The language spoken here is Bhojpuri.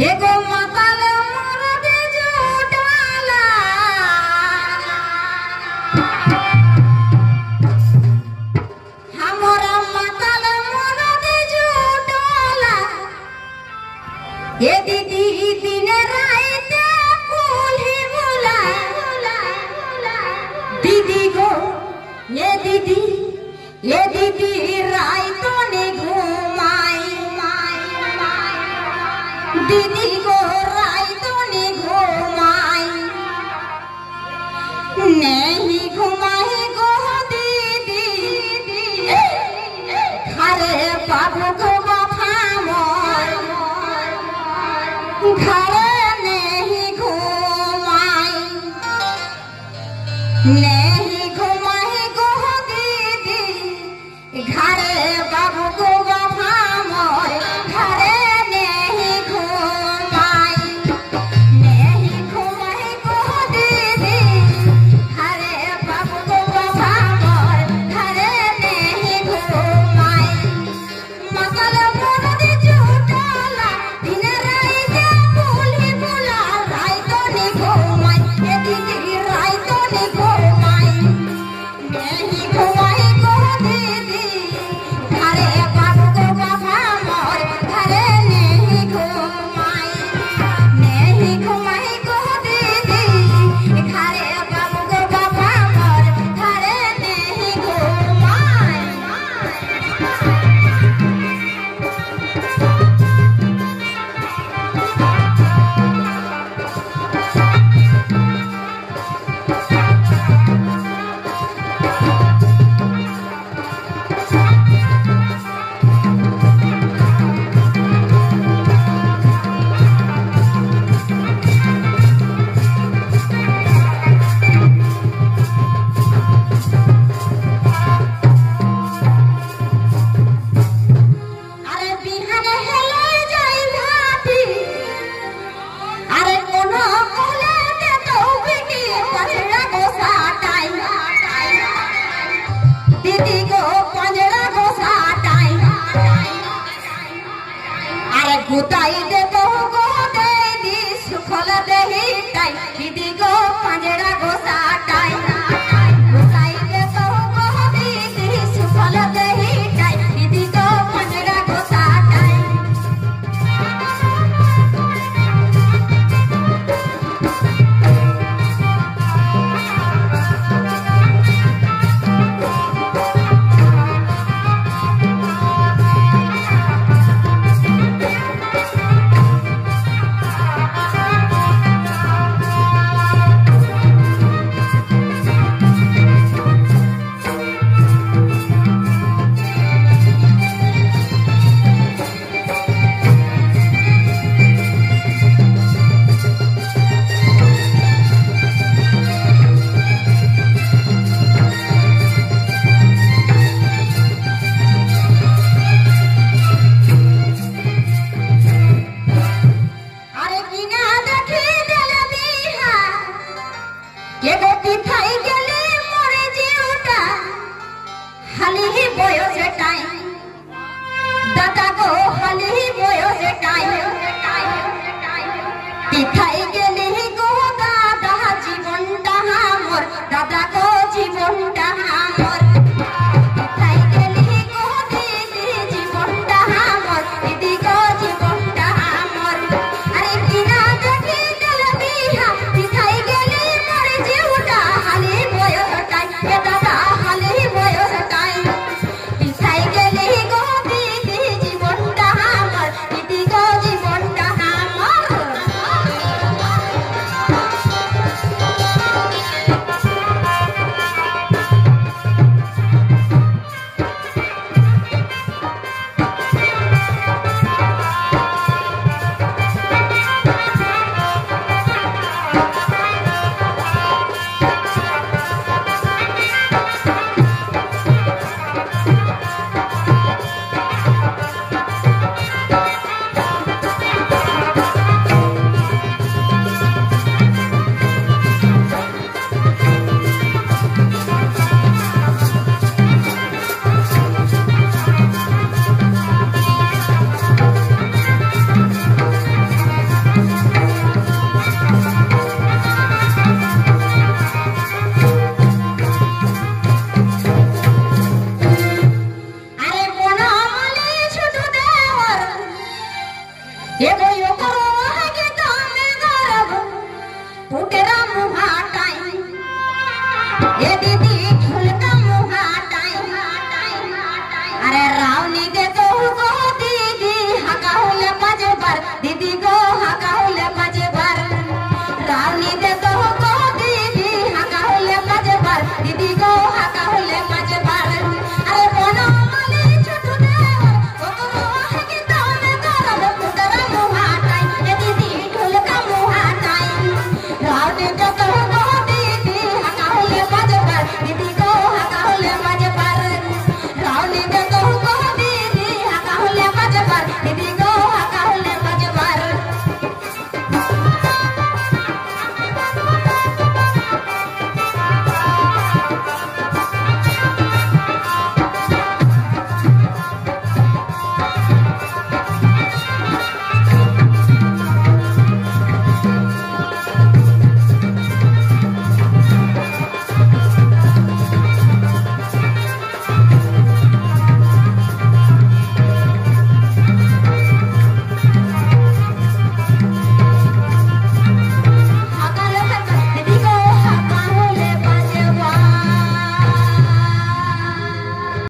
एगो माताल मरद जुटाला हमरा माताल मरद जुटाला ये दीदी दिन रात कुल्ही बोला दीदी गो ये दीदी रातों ने घुमाई दीदी को रातों ने घुमाई नहीं घुमाई गो दीदी घरे बाबू को घरे नहीं घुमाई नहीं घुमाई गो दीदी घरे बाबू को घरे नहीं घुमाई नहीं घुमाई गो दीदी घरे बाबू को घरे नहीं घुमाई मसल मरद जुटाला दिन रात कुल्ही बोला रातों ने घुमाई ये दीदी रातों ने घुमाई नहीं घुमाई गो दीदी घरे बाबू को घरे नहीं घुमाई नहीं घुमाई गो दीदी घरे बाबू को घरे नहीं घुमाई अरे बिहान हेले जाई भाती अरे कोनो कोले दे तो बिटी पंजरा को साटाई दीदी को पंजरा को साटाई अरे गुताई दे तो गो दे दी सुखल देही टाई दीदी को पंजरा को साटाई गुताई दे तो गो दीदी सुखल देही टाई दीदी को पंजरा को साटाई ये वो यो करो है कि ताने गरब फुटेरा मुहा